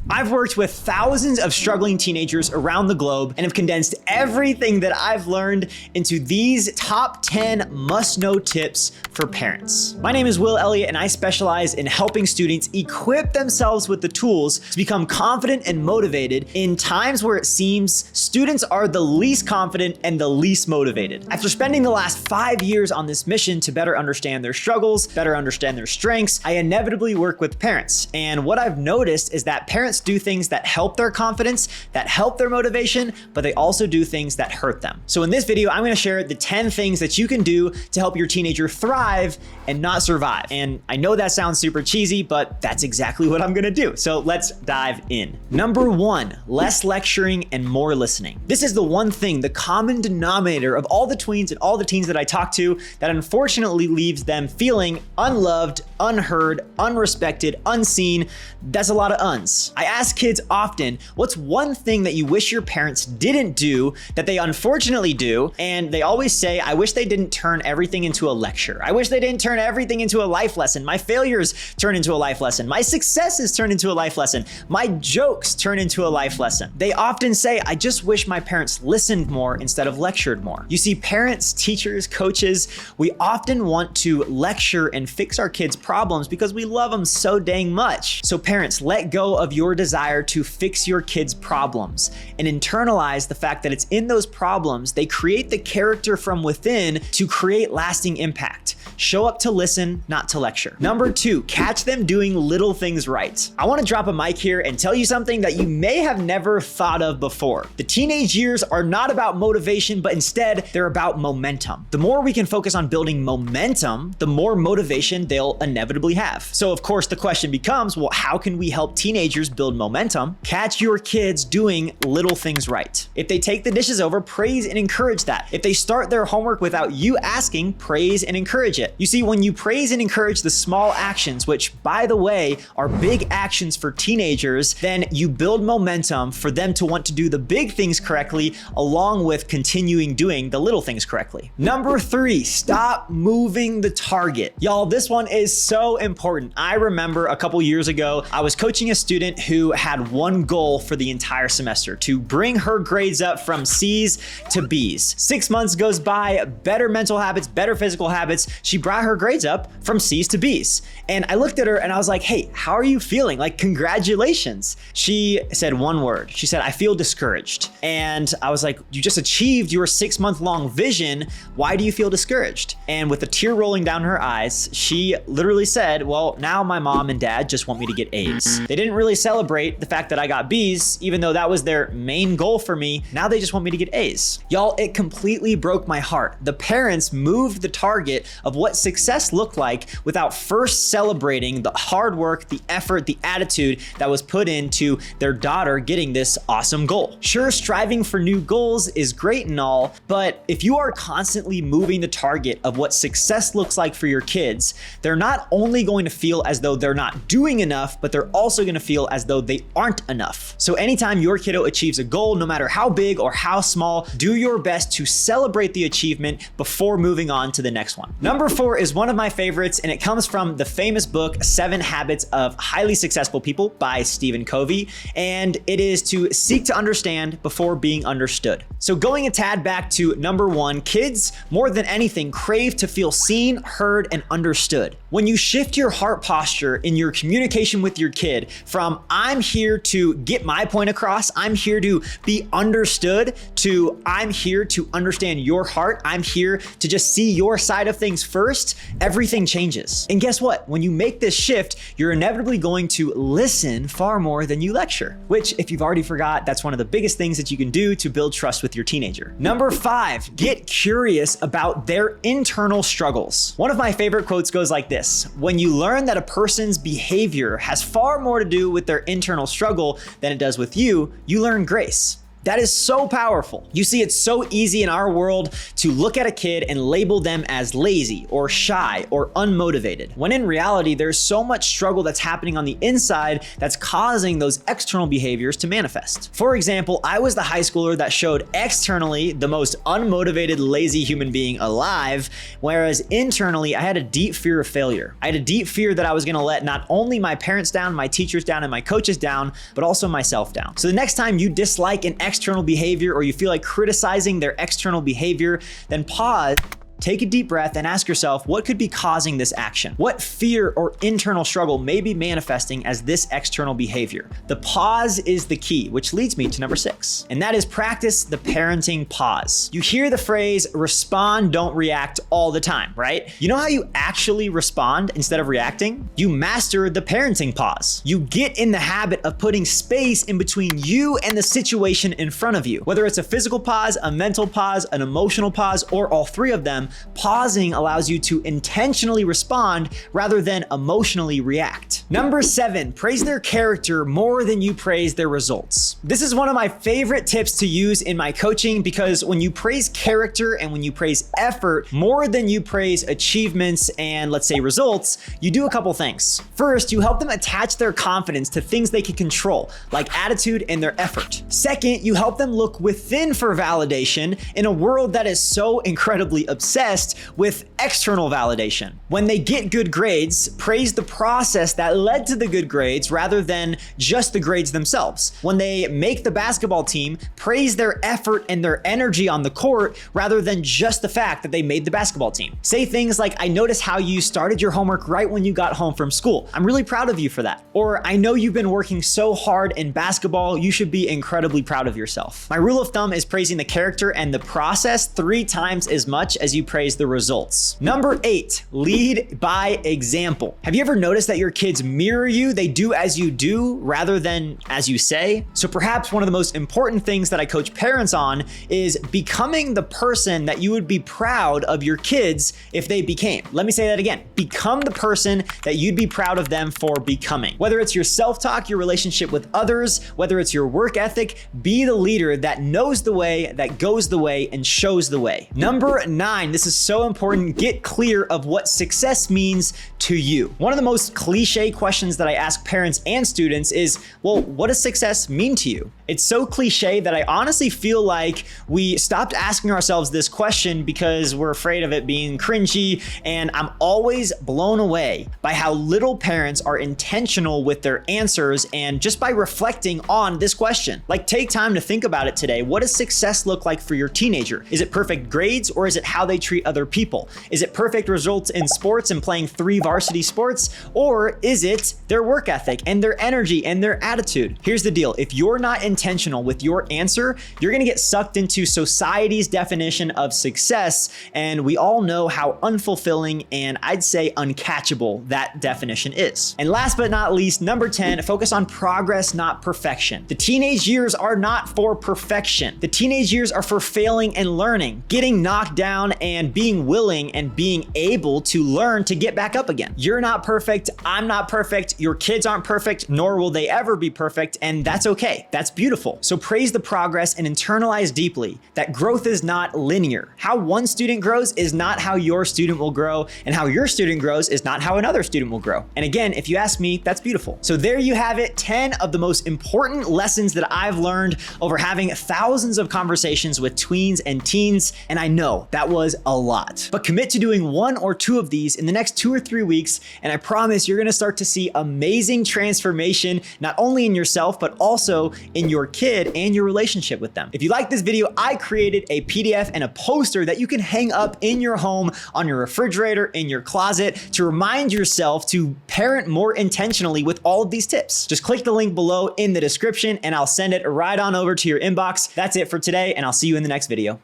I've worked with thousands of struggling teenagers around the globe and have condensed everything that I've learned into these top 10 must-know tips for parents. My name is Will Elliott, and I specialize in helping students equip themselves with the tools to become confident and motivated in times where it seems students are the least confident and the least motivated. After spending the last 5 years on this mission to better understand their struggles, better understand their strengths, I inevitably work with parents. And what I've noticed is that parents do things that help their confidence, that help their motivation, but they also do things that hurt them. So in this video, I'm gonna share the 10 things that you can do to help your teenager thrive and not survive. And I know that sounds super cheesy, but that's exactly what I'm gonna do. So let's dive in. Number 1, less lecturing and more listening. This is the one thing, the common denominator of all the tweens and all the teens that I talk to that unfortunately leaves them feeling unloved, unheard, unrespected, unseen. That's a lot of uns. I ask kids often, what's one thing that you wish your parents didn't do that they unfortunately do? And they always say, I wish they didn't turn everything into a lecture. I wish they didn't turn everything into a life lesson. My failures turn into a life lesson. My successes turn into a life lesson. My jokes turn into a life lesson. They often say, I just wish my parents listened more instead of lectured more. You see, parents, teachers, coaches, we often want to lecture and fix our kids' problems because we love them so dang much. So parents, let go of your desire to fix your kids' problems and internalize the fact that it's in those problems they create the character from within to create lasting impact. Show up to listen, not to lecture. Number 2, catch them doing little things right. I want to drop a mic here and tell you something that you may have never thought of before. The teenage years are not about motivation, but instead they're about momentum. The more we can focus on building momentum, the more motivation they'll inevitably have. So of course the question becomes, well, how can we help teenagers build momentum? Catch your kids doing little things right. If they take the dishes over, praise and encourage that. If they start their homework without you asking, praise and encourage it. You see, when you praise and encourage the small actions, which by the way are big actions for teenagers, then you build momentum for them to want to do the big things correctly along with continuing doing the little things correctly. Number 3, stop moving the target. Y'all, this one is so important. I remember a couple years ago, I was coaching a student who had one goal for the entire semester: to bring her grades up from C's to B's. 6 months goes by, better mental habits, better physical habits. She brought her grades up from C's to B's. And I looked at her and I was like, hey, how are you feeling? Like, congratulations. She said one word. She said, I feel discouraged. And I was like, you just achieved your 6-month-long vision. Why do you feel discouraged? And with a tear rolling down her eyes, she literally said, well, now my mom and dad just want me to get A's. They didn't really celebrate the fact that I got B's, even though that was their main goal for me. Now they just want me to get A's. Y'all, it completely broke my heart. The parents moved the target of what success looked like without first celebrating the hard work, the effort, the attitude that was put into their daughter getting this awesome goal. Sure, striving for new goals is great and all, but if you are constantly moving the target of what success looks like for your kids, they're not only going to feel as though they're not doing enough, but they're also going to feel as though they aren't enough. So anytime your kiddo achieves a goal, no matter how big or how small, do your best to celebrate the achievement before moving on to the next one. Number 4 is one of my favorites, and it comes from the famous book, 7 Habits of Highly Successful People by Stephen Covey, and it is to seek to understand before being understood. So going a tad back to number 1, kids, more than anything, crave to feel seen, heard, and understood. When you shift your heart posture in your communication with your kid from I'm here to get my point across, I'm here to be understood, to I'm here to understand your heart, I'm here to just see your side of things first, everything changes. And guess what? When you make this shift, you're inevitably going to listen far more than you lecture, which if you've already forgot, that's one of the biggest things that you can do to build trust with your teenager. Number 5, get curious about their internal struggles. One of my favorite quotes goes like this: when you learn that a person's behavior has far more to do with their internal struggle than it does with you, you learn grace. That is so powerful. You see, it's so easy in our world to look at a kid and label them as lazy or shy or unmotivated, when in reality, there's so much struggle that's happening on the inside that's causing those external behaviors to manifest. For example, I was the high schooler that showed externally the most unmotivated, lazy human being alive, whereas internally, I had a deep fear of failure. I had a deep fear that I was gonna let not only my parents down, my teachers down, and my coaches down, but also myself down. So the next time you dislike an external behavior or you feel like criticizing their external behavior, then pause. Take a deep breath and ask yourself, what could be causing this action? What fear or internal struggle may be manifesting as this external behavior? The pause is the key, which leads me to number 6, and that is practice the parenting pause. You hear the phrase, respond, don't react all the time, right? You know how you actually respond instead of reacting? You master the parenting pause. You get in the habit of putting space in between you and the situation in front of you. Whether it's a physical pause, a mental pause, an emotional pause, or all three of them, pausing allows you to intentionally respond rather than emotionally react. Number 7, praise their character more than you praise their results. This is one of my favorite tips to use in my coaching because when you praise character and when you praise effort more than you praise achievements and, let's say, results, you do a couple things. First, you help them attach their confidence to things they can control, like attitude and their effort. Second, you help them look within for validation in a world that is so incredibly obsessed with external validation. When they get good grades, praise the process that led to the good grades rather than just the grades themselves. When they make the basketball team, praise their effort and their energy on the court rather than just the fact that they made the basketball team. Say things like, I noticed how you started your homework right when you got home from school. I'm really proud of you for that. Or I know you've been working so hard in basketball, you should be incredibly proud of yourself. My rule of thumb is praising the character and the process 3 times as much as you praise the results. Number 8, lead by example. Have you ever noticed that your kids mirror you? They do as you do rather than as you say. So perhaps one of the most important things that I coach parents on is becoming the person that you would be proud of your kids if they became. Let me say that again. Become the person that you'd be proud of them for becoming. Whether it's your self-talk, your relationship with others, whether it's your work ethic, be the leader that knows the way, that goes the way, and shows the way. Number 9, this is so important. Get clear of what success means to you. One of the most cliche questions that I ask parents and students is, well, what does success mean to you? It's so cliche that I honestly feel like we stopped asking ourselves this question because we're afraid of it being cringy, and I'm always blown away by how little parents are intentional with their answers and just by reflecting on this question. Like, take time to think about it today. What does success look like for your teenager? Is it perfect grades or is it how they treat other people? Is it perfect results in sports and playing 3 varsity sports? Or is it their work ethic and their energy and their attitude? Here's the deal. If you're not intentional with your answer, you're gonna get sucked into society's definition of success, and we all know how unfulfilling and I'd say uncatchable that definition is. And last but not least, number 10, focus on progress, not perfection. The teenage years are not for perfection. The teenage years are for failing and learning, getting knocked down and being willing and being able to learn to get back up again. You're not perfect. I'm not perfect. Your kids aren't perfect, nor will they ever be perfect. And that's okay. That's beautiful. So praise the progress and internalize deeply that growth is not linear. How one student grows is not how your student will grow, and how your student grows is not how another student will grow. And again, if you ask me, that's beautiful. So there you have it, 10 of the most important lessons that I've learned over having thousands of conversations with tweens and teens. And I know that was a lot, but commit to doing 1 or 2 of these in the next 2 or 3 weeks. And I promise you're gonna start to see amazing transformation, not only in yourself, but also in your kid and your relationship with them. If you like this video, I created a PDF and a poster that you can hang up in your home, on your refrigerator, in your closet, to remind yourself to parent more intentionally with all of these tips. Just click the link below in the description and I'll send it right on over to your inbox. That's it for today, and I'll see you in the next video.